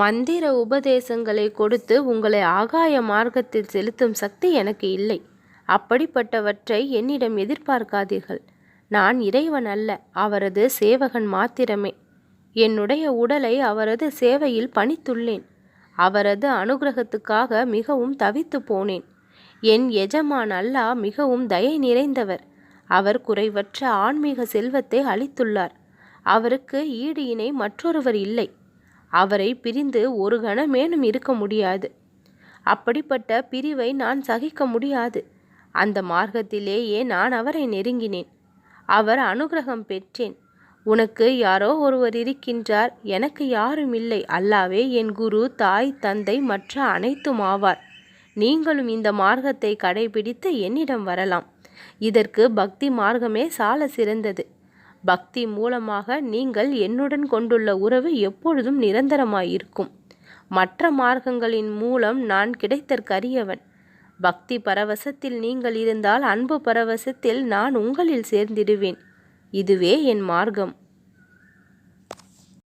மந்திர உபதேசங்களை கொடுத்து உங்களை ஆகாய மார்க்கத்தில் செலுத்தும் சக்தி எனக்கு இல்லை. அப்படிப்பட்டவற்றை என்னிடம் எதிர்பார்க்காதீர்கள். நான் இறைவன் அல்ல, அவரது சேவகன் மாத்திரமே. என்னுடைய உடலை அவரது சேவையில் பணித்துள்ளேன். அவரது அனுகிரகத்துக்காக மிகவும் தவித்து போனேன். என் எஜமான் அல்லாஹ் மிகவும் தயை நிறைந்தவர். அவர் குறைவற்ற ஆன்மீக செல்வத்தை அளித்துள்ளார். அவருக்கு ஈடு இணை மற்றொருவர் இல்லை. அவரை பிரிந்து ஒரு கணமேனும் இருக்க முடியாது. அப்படிப்பட்ட பிரிவை நான் சகிக்க முடியாது. அந்த மார்க்கத்திலேயே நான் அவரை நெருங்கினேன். அவர் அனுகிரகம் பெற்றேன். உனக்கு யாரோ ஒருவர் இருக்கின்றார், எனக்கு யாரும் இல்லை. அல்லாவே என் குரு, தாய், தந்தை மற்ற அனைத்தும் ஆவார். நீங்களும் இந்த மார்க்கத்தை கடைபிடித்து என்னிடம் வரலாம். இதற்கு பக்தி மார்க்கமே சால சிறந்தது. பக்தி மூலமாக நீங்கள் என்னுடன் கொண்டுள்ள உறவு எப்பொழுதும் நிரந்தரமாயிருக்கும். மற்ற மார்க்கங்களின் மூலம் நான் கிடைத்தற்கரியவன். பக்தி பரவசத்தில் நீங்கள் இருந்தால் அன்பு பரவசத்தில் நான் உங்களில் சேர்ந்திடுவேன். இதுவே என் மார்க்கம்.